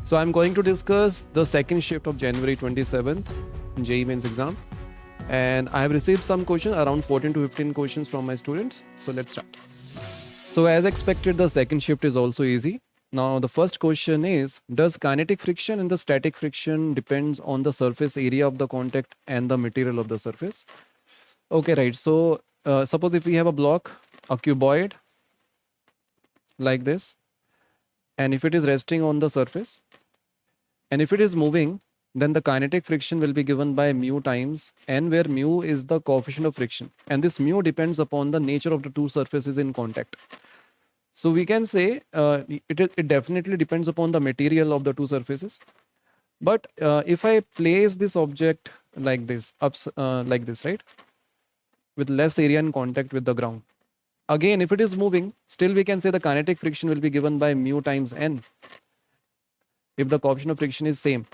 So I'm going to discuss the second shift of January 27th JEE mains exam, and I have received some questions, around 14 to 15 questions from my students. So let's start. So as expected, the second shift is also easy. Now the first question is, does kinetic friction and the static friction depends on the surface area of the contact and the material of the surface? Okay, right. So suppose if we have a block, a cuboid like this, and if it is resting on the surface, and if it is moving, then the kinetic friction will be given by mu times n, where mu is the coefficient of friction. And this mu depends upon the nature of the two surfaces in contact. So we can say it definitely depends upon the material of the two surfaces. But if I place this object like this, like this, right, with less area in contact with the ground, again, if it is moving, still we can say the kinetic friction will be given by mu times n if the coefficient of friction is same.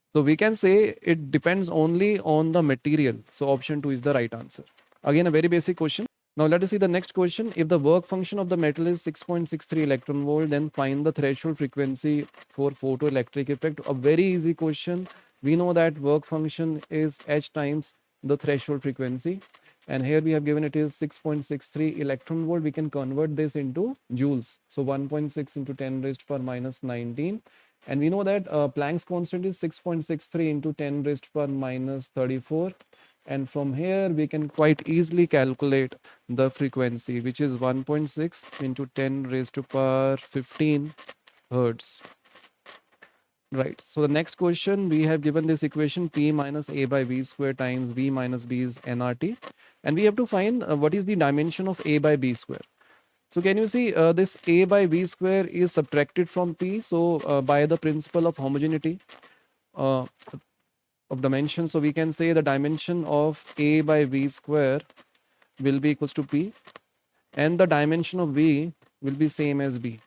So we can say it depends only on the material. So option 2 is the right answer. Again, a very basic question. Now let us see the next question. If the work function of the metal is 6.63 electron volt, then find the threshold frequency for photoelectric effect. A very easy question. We know that work function is h times the threshold frequency. And here we have given it is 6.63 electron volt. We can convert this into joules. So 1.6 into 10 raised to power minus 19. And we know that Planck's constant is 6.63 into 10 raised to power minus 34. And from here, we can quite easily calculate the frequency, which is 1.6 into 10 raised to power 15 hertz. Right. So the next question, we have given this equation P minus A by V square times V minus B is nRT. And we have to find what is the dimension of A by B square. So can you see this A by V square is subtracted from P. So by the principle of homogeneity of dimension, so we can say the dimension of A by V square will be equals to P, and the dimension of V will be same as B.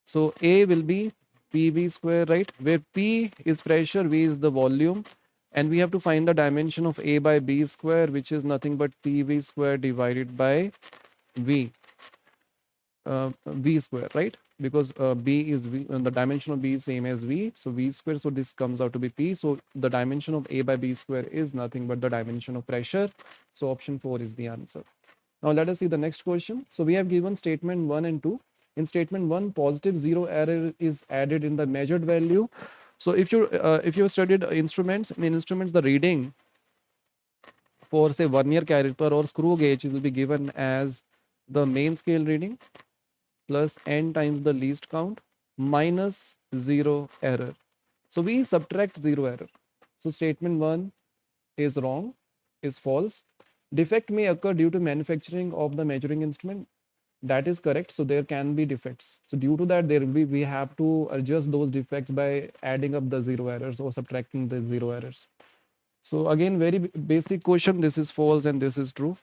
So A will be PV square, right? Where P is pressure, V is the volume, and we have to find the dimension of A by B square, which is nothing but PV square divided by V. V square, right? Because B is V, and the dimension of B is same as V, so V square, so this comes out to be P. So the dimension of A by B square is nothing but the dimension of pressure. So option 4 is the answer. Now let us see the next question. So we have given statement 1 and 2. In statement 1, positive zero error is added in the measured value. So if you studied instruments, in instruments the reading for say vernier caliper or screw gauge will be given as the main scale reading plus n times the least count minus zero error. So we subtract zero error. So statement 1 is wrong, is false. Defect may occur due to manufacturing of the measuring instrument. That is correct. So there can be defects. So due to that, we have to adjust those defects by adding up the zero errors or subtracting the zero errors. So again, very basic question. This is false and this is true.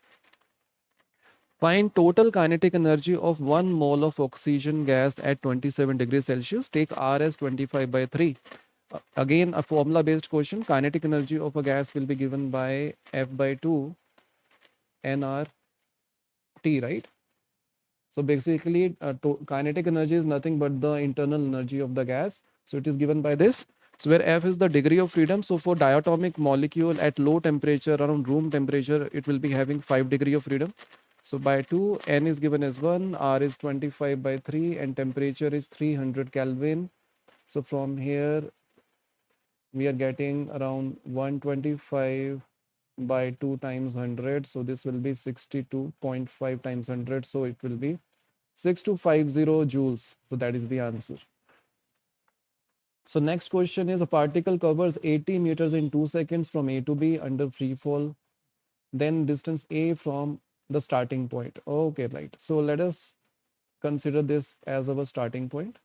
Find total kinetic energy of 1 mole of oxygen gas at 27 degrees Celsius. Take R as 25 by 3. Again, a formula based question. Kinetic energy of a gas will be given by F by 2 nRT, right? So basically, kinetic energy is nothing but the internal energy of the gas. So it is given by this. So where F is the degree of freedom. So for diatomic molecule at low temperature, around room temperature, it will be having 5 degree of freedom. So by 2, N is given as 1, R is 25 by 3, and temperature is 300 Kelvin. So from here, we are getting around 125 by 2 times 100. So this will be 62.5 times 100. So it will be 6250 joules. So that is the answer. So next question is, a particle covers 80 meters in 2 seconds from A to B under free fall. Then distance A from the starting point. Okay, right. So let us consider this as our starting point.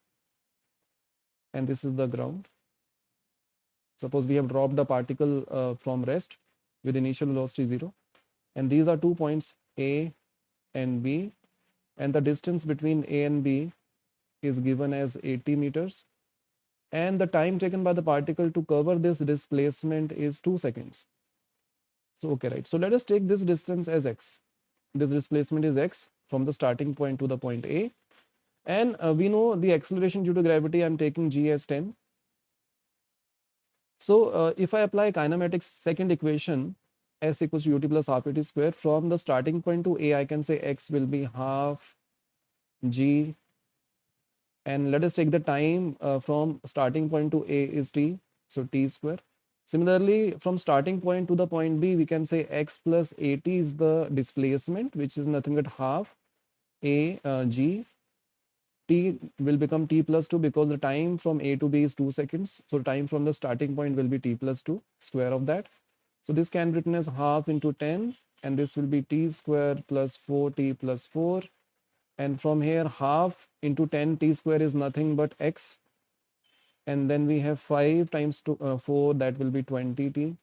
And this is the ground. Suppose we have dropped the particle from rest with initial velocity 0. And these are 2 points A and B. And the distance between A and B is given as 80 meters. And the time taken by the particle to cover this displacement is 2 seconds. So, okay, right. So let us take this distance as x. This displacement is x from the starting point to the point A. And we know the acceleration due to gravity, I'm taking g as 10. So if I apply kinematics second equation, s equals to ut plus half at square, from the starting point to a, I can say x will be half g, and let us take the time from starting point to a is t, so t square. Similarly, from starting point to the point b, we can say x plus at is the displacement, which is nothing but half a g. T will become t plus 2 because the time from a to b is 2 seconds. So time from the starting point will be t plus 2, square of that. So this can be written as half into 10, and this will be t square plus 4t plus 4. And from here, half into 10 t square is nothing but x. And then we have 5 times 4, that will be 20t.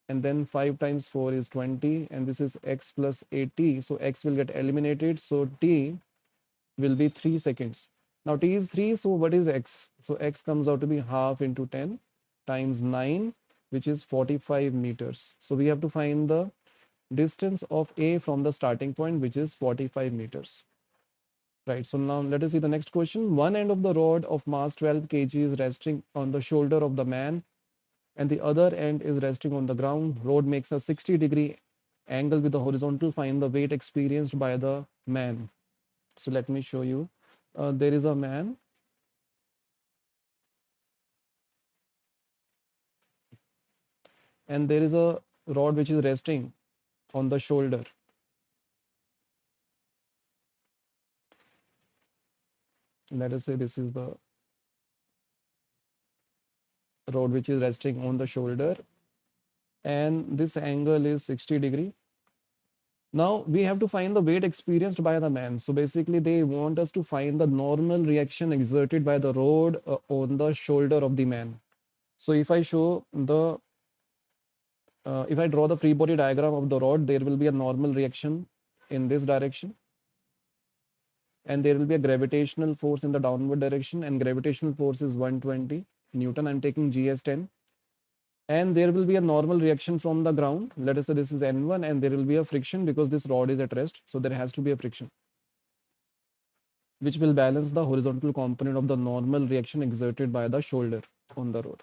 And then 5 times 4 is 20, and this is x plus 8t. So x will get eliminated. So t will be 3 seconds. Now t is 3, so what is x? So x comes out to be half into 10 times 9, which is 45 meters. So we have to find the distance of A from the starting point, which is 45 meters. Right, so now let us see the next question. One end of the rod of mass 12 kg is resting on the shoulder of the man, and the other end is resting on the ground. Rod makes a 60-degree angle with the horizontal. Find the weight experienced by the man. So let me show you. There is a man, and there is a rod which is resting on the shoulder. Let us say this is the rod which is resting on the shoulder, and this angle is 60-degree. Now we have to find the weight experienced by the man. So basically they want us to find the normal reaction exerted by the rod on the shoulder of the man. So if I show the if I draw the free body diagram of the rod, there will be a normal reaction in this direction, and there will be a gravitational force in the downward direction, and gravitational force is 120 Newton. I'm taking G as 10. And there will be a normal reaction from the ground. Let us say this is N1, and there will be a friction because this rod is at rest. So there has to be a friction, which will balance the horizontal component of the normal reaction exerted by the shoulder on the rod.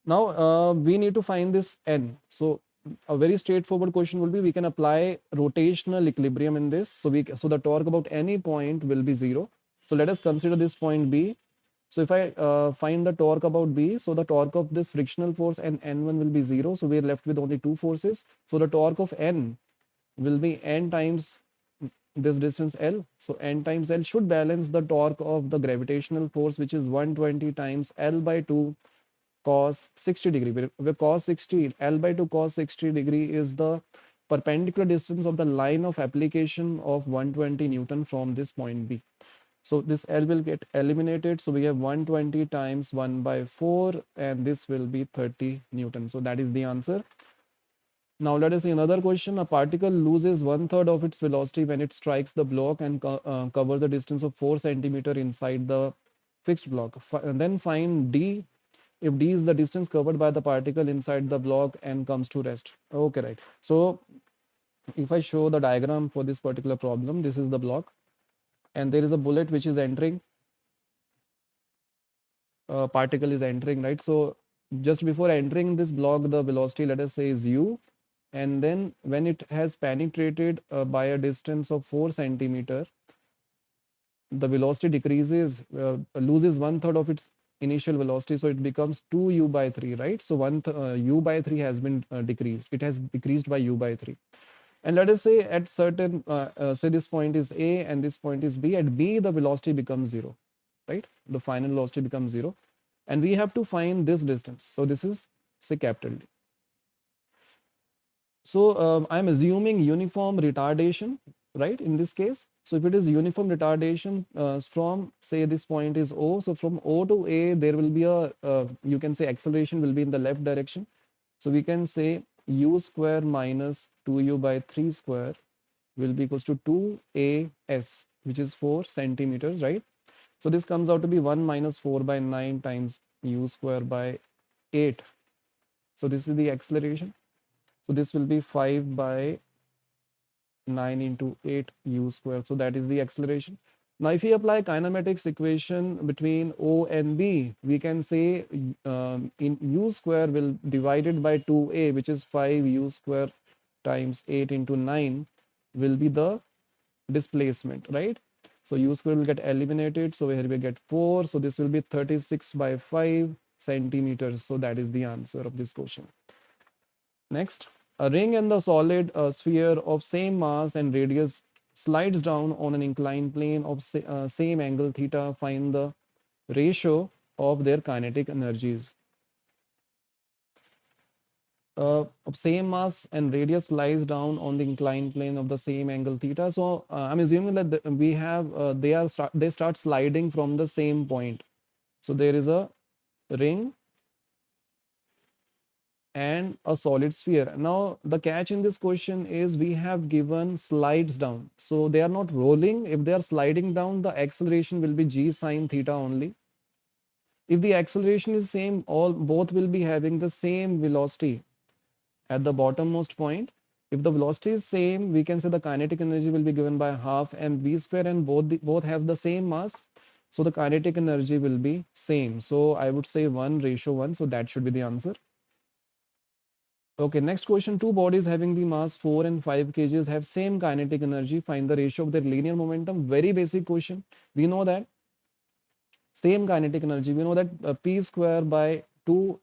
Now we need to find this N. So a very straightforward question will be, we can apply rotational equilibrium in this. So the torque about any point will be 0. So let us consider this point B. So if I find the torque about B, so the torque of this frictional force and N1 will be 0. So we're left with only two forces. So the torque of N will be N times this distance L. So N times L should balance the torque of the gravitational force, which is 120 times L by 2 cos 60 degree. Where cos 60, L by 2 cos 60 degree is the perpendicular distance of the line of application of 120 Newton from this point B. So this L will get eliminated. So we have 120 times 1 by 4, and this will be 30 Newton. So that is the answer. Now let us see another question. A particle loses 1/3 of its velocity when it strikes the block and covers the distance of 4 centimeter inside the fixed block. And then find D if D is the distance covered by the particle inside the block and comes to rest. Okay, right. So if I show the diagram for this particular problem, this is the block, and there is a bullet which is entering, particle is entering, right? So just before entering this block, the velocity, let us say, is u, and then when it has penetrated by a distance of 4 centimeter, the velocity decreases, loses 1/3 of its initial velocity, so it becomes 2u by 3, right? So u by 3 has been decreased. It has decreased by u by 3. And let us say at certain, say this point is A and this point is B. At B, the velocity becomes 0, right? The final velocity becomes 0. And we have to find this distance. So this is, say, capital D. So I'm assuming uniform retardation, right, in this case. So if it is uniform retardation from, say, this point is O. So from O to A, there will be a, you can say acceleration will be in the left direction. So we can say u square minus 2u by 3 square will be equals to 2as, which is 4 centimeters, right? So this comes out to be 1 minus 4 by 9 times u square by 8. So this is the acceleration. So this will be 5 by 9 into 8 u square. So that is the acceleration. Now, if we apply kinematics equation between O and B, we can say in U square will divided by 2A, which is 5U square times 8 into 9 will be the displacement, right? So U square will get eliminated. So here we get 4. So this will be 36 by 5 centimeters. So that is the answer of this question. Next, a ring and the solid sphere of same mass and radius slides down on an inclined plane of same angle theta. Find the ratio of their kinetic energies. Of same mass and radius lies down on the inclined plane of the same angle theta. So I'm assuming that we have they start sliding from the same point. So there is a ring and a solid sphere. Now the catch in this question is we have given slides down. So they are not rolling. If they are sliding down, the acceleration will be g sine theta only. If the acceleration is same, both will be having the same velocity at the bottommost point. If the velocity is same, we can say the kinetic energy will be given by half mv square, and both have the same mass. So the kinetic energy will be same. So I would say 1:1. So that should be the answer. Okay, next question. Two bodies having the mass 4 and 5 kgs have same kinetic energy. Find the ratio of their linear momentum. Very basic question. We know that same kinetic energy. We know that p square by 2,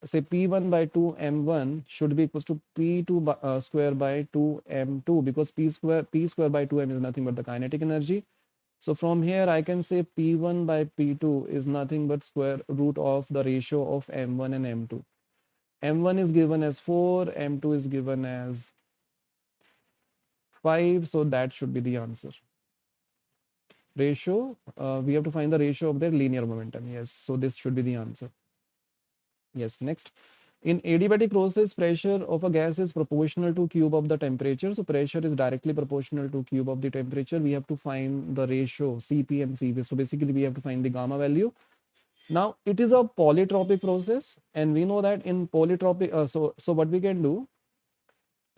say p1 by 2 m1 should be equals to p2 square by 2 m2, because p square by 2m is nothing but the kinetic energy. So from here I can say p1 by p2 is nothing but square root of the ratio of m1 and m2. M1 is given as 4, M2 is given as 5, so that should be the answer. Ratio, we have to find the ratio of their linear momentum. Yes, so this should be the answer. Yes, next. In adiabatic process, pressure of a gas is proportional to cube of the temperature. So pressure is directly proportional to cube of the temperature. We have to find the ratio Cp and Cv. So basically we have to find the gamma value. Now it is a polytropic process, and we know that in polytropic, so what we can do,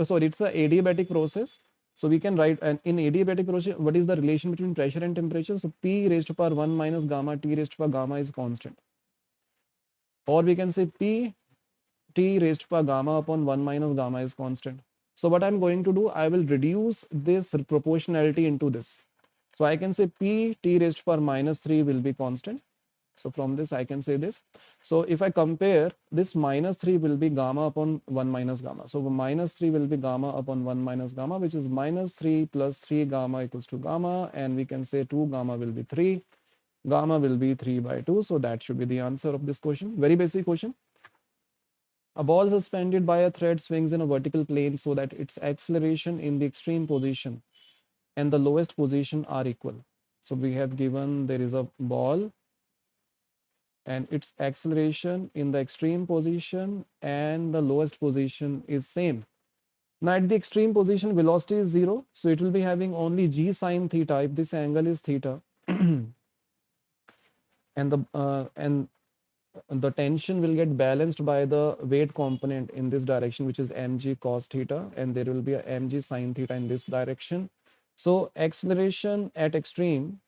sorry, it's a adiabatic process. So we can write, and in adiabatic process, what is the relation between pressure and temperature? So P raised to power 1 minus gamma, T raised to power gamma is constant. Or we can say P T raised to power gamma upon 1 minus gamma is constant. So what I'm going to do, I will reduce this proportionality into this. So I can say P T raised to power minus 3 will be constant. So from this I can say this. So if I compare, this minus 3 will be gamma upon 1 minus gamma. So minus 3 will be gamma upon 1 minus gamma, which is minus 3 plus 3 gamma equals to gamma, and we can say 2 gamma will be 3. Gamma will be 3 by 2. So that should be the answer of this question. Very basic question. A ball suspended by a thread swings in a vertical plane so that its acceleration in the extreme position and the lowest position are equal. So we have given there is a ball and its acceleration in the extreme position and the lowest position is same. Now at the extreme position, velocity is 0, so it will be having only g sine theta if this angle is theta, and the tension will get balanced by the weight component in this direction, which is mg cos theta, and there will be a mg sine theta in this direction. So acceleration at extreme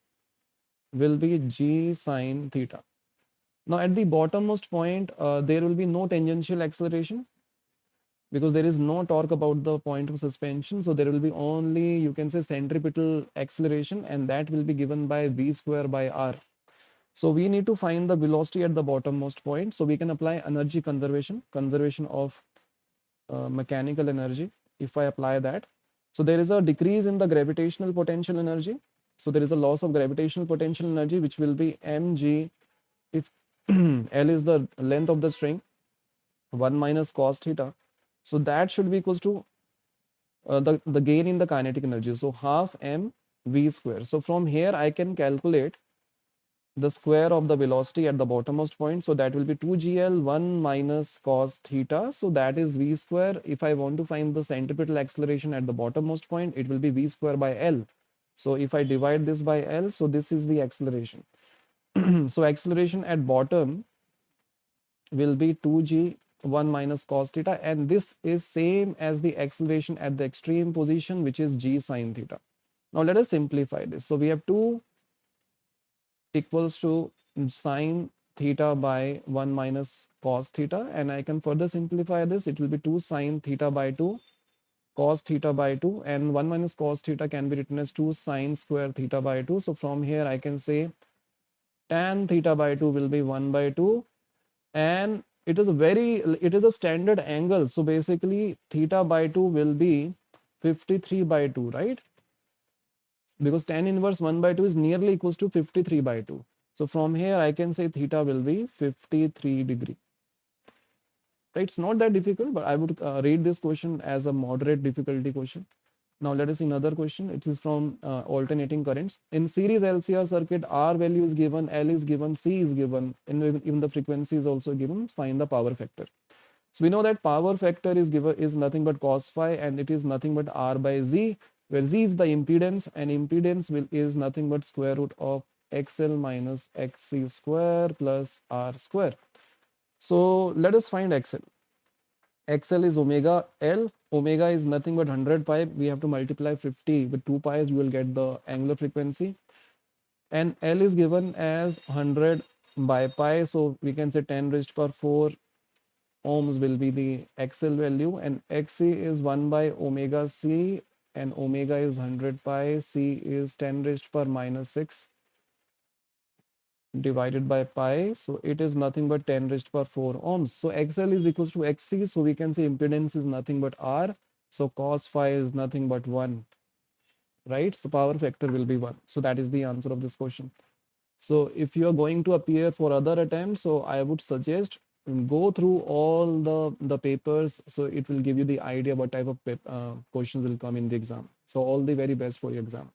will be g sine theta. Now at the bottommost point, there will be no tangential acceleration because there is no torque about the point of suspension. So there will be only, you can say, centripetal acceleration, and that will be given by v square by r. So we need to find the velocity at the bottommost point. So we can apply energy conservation of mechanical energy. If I apply that, so there is a decrease in the gravitational potential energy. So there is a loss of gravitational potential energy, which will be mg if L is the length of the string, 1 minus cos theta. So that should be equals to the gain in the kinetic energy. So half m v square. So from here I can calculate the square of the velocity at the bottommost point. So that will be 2gl 1 minus cos theta. So that is v square. If I want to find the centripetal acceleration at the bottommost point, it will be v square by L. So if I divide this by L, so this is the acceleration. So acceleration at bottom will be 2g 1 minus cos theta, and this is same as the acceleration at the extreme position, which is g sine theta. Now let us simplify this. So we have 2 equals to sine theta by 1 minus cos theta, and I can further simplify this. It will be 2 sine theta by 2 cos theta by 2, and 1 minus cos theta can be written as 2 sine square theta by 2. So from here I can say tan theta by 2 will be 1 by 2, and it is a standard angle. So basically theta by 2 will be 53 by 2, right? Because tan inverse 1 by 2 is nearly equals to 53 by 2. So from here I can say theta will be 53 degree. Right? It's not that difficult, but I would rate this question as a moderate difficulty question. Now let us see another question. It is from alternating currents. In series LCR circuit, R value is given, L is given, C is given, and even the frequency is also given. Find the power factor. So we know that power factor is nothing but cos phi, and it is nothing but R by Z, where Z is the impedance, and impedance is nothing but square root of XL minus XC square plus R square. So let us find XL. XL is omega L. Omega is nothing but 100 pi. We have to multiply 50 with 2 pi. You will get the angular frequency. And L is given as 100 by pi. So we can say 10 raised to power 4 ohms will be the XL value. And XC is 1 by omega C. And omega is 100 pi. C is 10 raised to power minus 6 divided by pi. So it is nothing but 10 raised to power 4 ohms. So XL is equals to XC. So we can say impedance is nothing but R. So cos phi is nothing but 1, right? So power factor will be 1. So that is the answer of this question. So if you are going to appear for other attempts, so I would suggest go through all the papers. So it will give you the idea what type of questions will come in the exam. So all the very best for your exam.